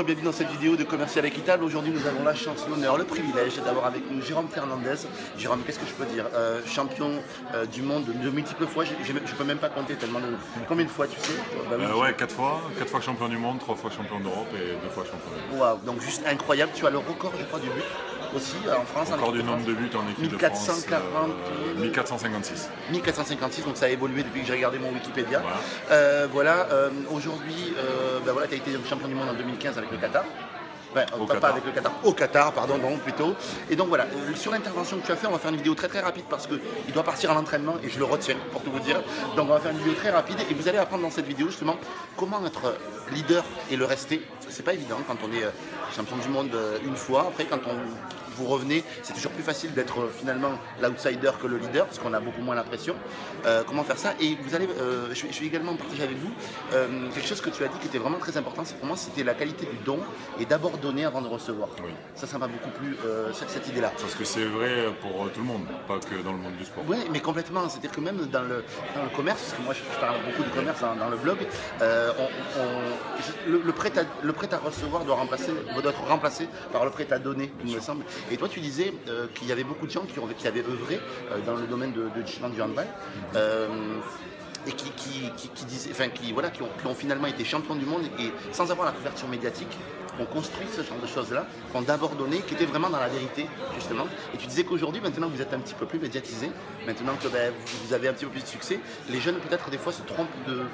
Bienvenue dans cette vidéo de Commercial Équitable. Aujourd'hui, nous avons la chance, l'honneur, le privilège d'avoir avec nous Jérôme Fernandez. Jérôme, qu'est-ce que je peux dire? Champion du monde de multiples fois. Je peux même pas compter tellement de... Combien de fois, tu sais? Ouais, 4 fois. 4 fois champion du monde, 3 fois champion d'Europe et 2 fois champion du monde. Waouh, donc juste incroyable. Tu as le record, je crois, du but aussi en France. Record du nombre de buts en équipe de France. 1456. 1456, donc ça a évolué depuis que j'ai regardé mon Wikipédia. Voilà. Aujourd'hui, tu as été champion du monde en 2015 avec le Qatar. Qatar. Avec le Qatar, au Qatar, pardon, non, plutôt. Et donc voilà, sur l'intervention que tu as fait, on va faire une vidéo très rapide parce qu'il doit partir à l'entraînement et je le retiens pour tout vous dire. Donc on va faire une vidéo très rapide et vous allez apprendre dans cette vidéo justement comment être leader et le rester. C'est pas évident quand on est champion du monde une fois. Après, quand vous revenez, c'est toujours plus facile d'être finalement l'outsider que le leader parce qu'on a beaucoup moins la pression. Comment faire ça? Et vous allez, je vais également partager avec vous quelque chose que tu as dit qui était vraiment très important. Pour moi, c'était la qualité du don et d'abord donner avant de recevoir. Oui. Ça m'a beaucoup plu, cette idée-là. Parce que c'est vrai pour tout le monde, pas que dans le monde du sport. Oui, mais complètement. C'est-à-dire que même dans le commerce, parce que moi je parle beaucoup de commerce dans le blog, le prêt à recevoir doit être remplacé par le prêt à donner, il me semble. Et toi, tu disais qu'il y avait beaucoup de gens qui avaient œuvré dans le domaine du handball. Et qui ont finalement été champions du monde et sans avoir la couverture médiatique, ont construit ce genre de choses-là, qui ont d'abord donné, qui étaient vraiment dans la vérité, justement. Et tu disais qu'aujourd'hui, maintenant que vous êtes un petit peu plus médiatisé, maintenant que vous avez un petit peu plus de succès, les jeunes peut-être des fois se trompent de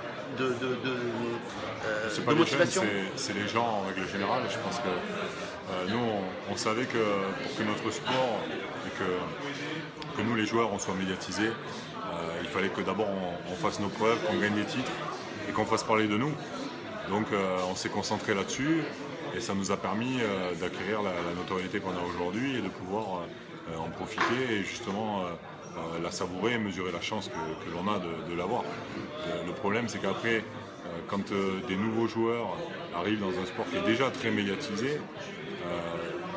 motivation. C'est les gens en règle générale. Je pense que nous, on savait que pour que notre sport et que nous les joueurs, on soit médiatisés, il fallait que d'abord on fasse nos preuves, qu'on gagne des titres et qu'on fasse parler de nous. Donc on s'est concentré là-dessus et ça nous a permis d'acquérir la notoriété qu'on a aujourd'hui et de pouvoir en profiter et justement la savourer et mesurer la chance que l'on a de l'avoir. Le problème, c'est qu'après, quand des nouveaux joueurs arrivent dans un sport qui est déjà très médiatisé,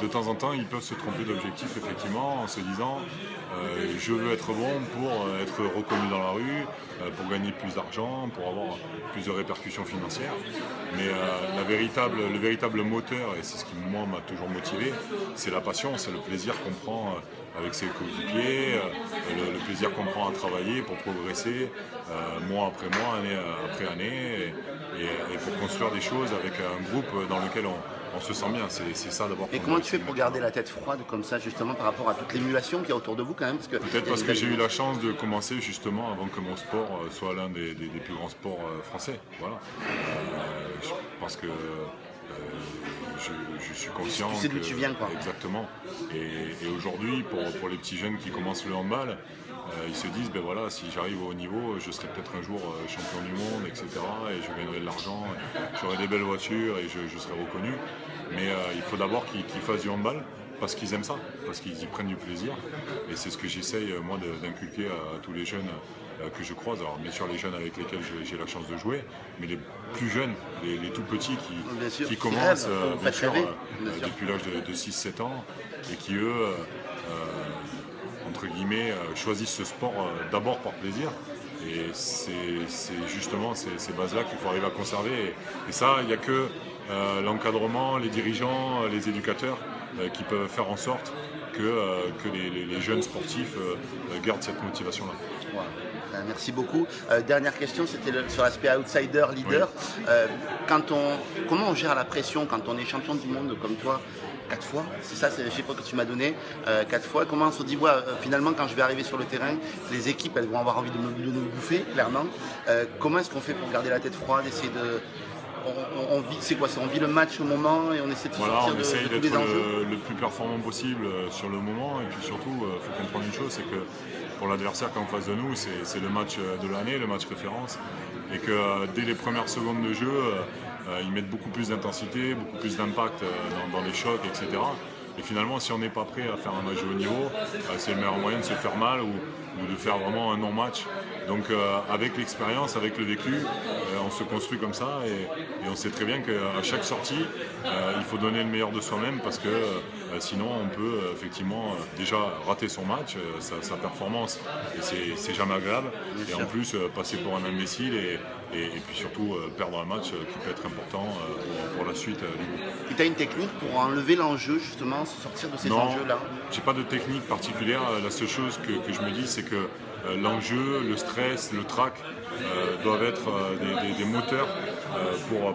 de temps en temps, ils peuvent se tromper d'objectif, effectivement, en se disant je veux être bon pour être reconnu dans la rue, pour gagner plus d'argent, pour avoir plus de répercussions financières. Mais le véritable moteur, et c'est ce qui, moi, m'a toujours motivé, c'est la passion, c'est le plaisir qu'on prend avec ses coéquipiers, le plaisir qu'on prend à travailler pour progresser mois après mois, année après année, et pour construire des choses avec un groupe dans lequel on se sent bien, c'est ça d'abord. Et comment tu fais pour garder la tête froide comme ça, justement, par rapport à toute l'émulation qu'il y a autour de vous quand même? Peut-être parce que j'ai eu la chance de commencer justement avant que mon sport soit l'un des plus grands sports français. Voilà. Je pense que je suis conscient. Tu sais d'où tu viens, quoi. Exactement. Et aujourd'hui, pour les petits jeunes qui commencent le handball, ils se disent, ben voilà, si j'arrive au haut niveau, je serai peut-être un jour champion du monde, etc. Et je gagnerai de l'argent, j'aurai des belles voitures et je serai reconnu. Mais il faut d'abord qu'ils fassent du handball parce qu'ils aiment ça, parce qu'ils y prennent du plaisir. Et c'est ce que j'essaye, moi, d'inculquer à tous les jeunes que je croise. Alors bien sûr les jeunes avec lesquels j'ai la chance de jouer, mais les plus jeunes, les tout petits qui commencent bien sûr, depuis l'âge de 6-7 ans et qui eux, entre guillemets, choisissent ce sport d'abord par plaisir. Et c'est justement ces bases-là qu'il faut arriver à conserver. Et ça, il n'y a que l'encadrement, les dirigeants, les éducateurs qui peuvent faire en sorte que les jeunes sportifs gardent cette motivation-là. Wow. Merci beaucoup. Dernière question, c'était sur l'aspect outsider, leader. Oui. Comment on gère la pression quand on est champion du monde comme toi 4 fois? C'est ça, c'est le chiffre que tu m'as donné, 4 fois. Comment on se dit, finalement, quand je vais arriver sur le terrain, les équipes, elles vont avoir envie de nous bouffer, clairement. Comment est-ce qu'on fait pour garder la tête froide, essayer de... On vit, c'est quoi? On vit le match au moment et on essaie de sortir on essaye de tous les enjeux. Le plus performant possible sur le moment. Et puis surtout, il faut comprendre une chose, c'est que pour l'adversaire qui est en face de nous, c'est le match de l'année, le match référence. Et que dès les premières secondes de jeu, ils mettent beaucoup plus d'intensité, beaucoup plus d'impact dans les chocs, etc. Et finalement, si on n'est pas prêt à faire un match de haut niveau, c'est le meilleur moyen de se faire mal ou de faire vraiment un non-match. Donc avec l'expérience, avec le vécu, on se construit comme ça et on sait très bien qu'à chaque sortie, il faut donner le meilleur de soi-même parce que sinon on peut effectivement déjà rater son match, sa performance, et c'est jamais agréable. Et en plus passer pour un imbécile et puis surtout perdre un match qui peut être important pour la suite du groupe. Et tu as une technique pour enlever l'enjeu, justement, sortir de ces enjeux-là? J'ai pas de technique particulière. La seule chose que je me dis, c'est que l'enjeu, le stress, le trac doivent être des moteurs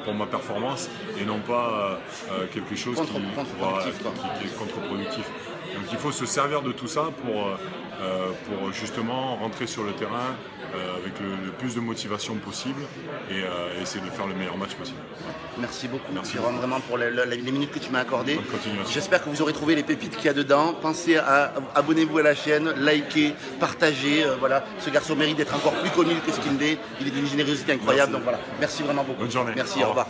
pour ma performance et non pas quelque chose qui est contre-productif. Donc il faut se servir de tout ça pour justement rentrer sur le terrain avec le plus de motivation possible et essayer de faire le meilleur match possible. Merci beaucoup, Jérôme, vraiment pour les minutes que tu m'as accordées. Bonne continuation. J'espère que vous aurez trouvé les pépites qu'il y a dedans. Pensez à abonnez-vous à la chaîne, likez, partagez. Voilà, ce garçon mérite d'être encore plus connu que ce qu'il est. Il est d'une générosité incroyable. Merci. Donc voilà, merci vraiment beaucoup. Bonne journée. Merci, au revoir.